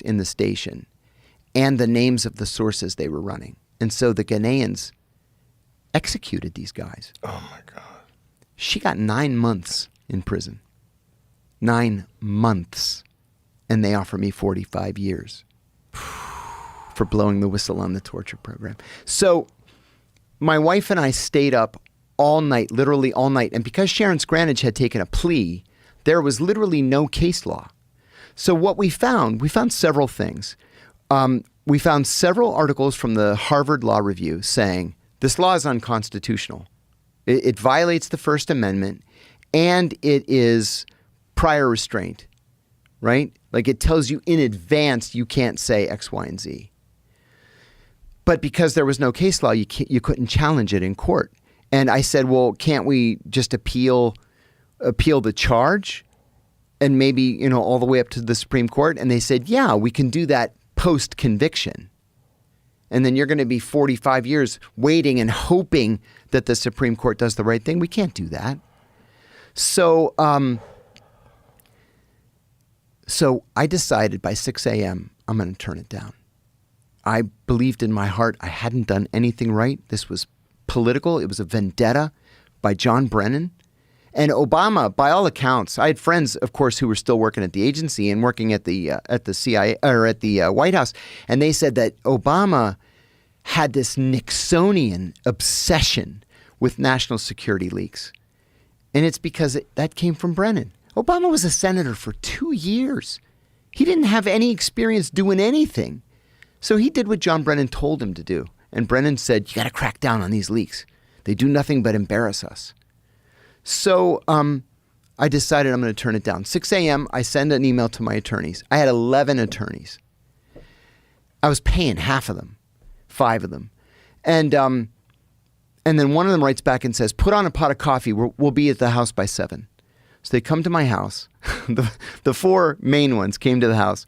in the station and the names of the sources they were running. And so the Ghanaians executed these guys. Oh my God. She got 9 months in prison. 9 months. And they offer me 45 years for blowing the whistle on the torture program. So my wife and I stayed up all night, literally all night. And because Sharon Scranage had taken a plea, there was literally no case law. So what we found several things. We found several articles from the Harvard Law Review saying this law is unconstitutional. It violates the First Amendment, and it is prior restraint, right? Like it tells you in advance you can't say X, Y, and Z. But because there was no case law, you couldn't challenge it in court. And I said, well, can't we just appeal the charge and maybe, all the way up to the Supreme Court? And they said, yeah, we can do that post-conviction. And then you're going to be 45 years waiting and hoping that the Supreme Court does the right thing. We can't do that. So I decided by 6 a.m., I'm going to turn it down. I believed in my heart I hadn't done anything right. This was political. It was a vendetta by John Brennan. And Obama, by all accounts, I had friends, of course, who were still working at the agency and working at the CIA or at the White House, and they said that Obama had this Nixonian obsession with national security leaks, and it's because that came from Brennan. Obama was a senator for 2 years. He didn't have any experience doing anything, so he did what John Brennan told him to do. And Brennan said, "You got to crack down on these leaks. They do nothing but embarrass us." So I decided I'm going to turn it down. 6 a.m., I send an email to my attorneys. I had 11 attorneys. I was paying half of them, 5 of them. And then one of them writes back and says, put on a pot of coffee. We'll be at the house by 7. So they come to my house. The 4 main ones came to the house.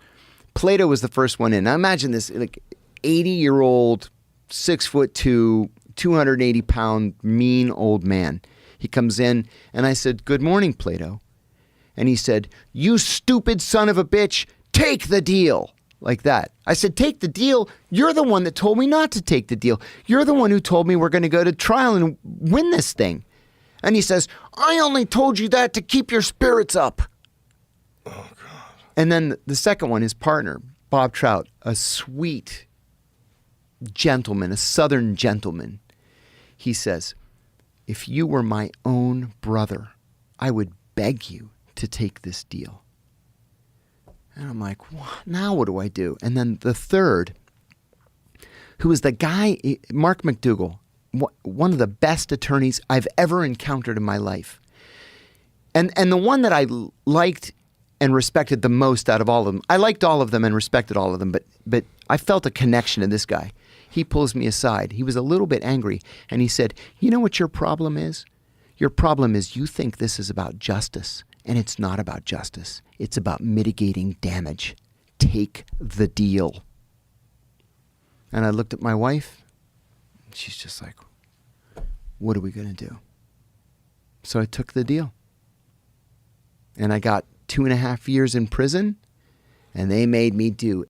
Plato was the first one in. Now imagine this, like 80-year-old, 6'2", 280-pound, mean old man. He comes in, and I said, "Good morning, Plato." And he said, "You stupid son of a bitch, take the deal." Like that. I said, "Take the deal? You're the one that told me not to take the deal. You're the one who told me we're going to go to trial and win this thing." And he says, "I only told you that to keep your spirits up." Oh, God. And then the second one, his partner, Bob Trout, a sweet gentleman, a Southern gentleman. He says, "If you were my own brother, I would beg you to take this deal." And I'm like, now what do I do? And then the third, who is the guy, Mark McDougall, one of the best attorneys I've ever encountered in my life. And the one that I liked and respected the most out of all of them. I liked all of them and respected all of them, but I felt a connection to this guy. He pulls me aside. He was a little bit angry, and he said, "You know what your problem is? Your problem is you think this is about justice, and it's not about justice. It's about mitigating damage. Take the deal." And I looked at my wife. She's just like, what are we going to do? So I took the deal. And I got 2.5 years in prison, and they made me do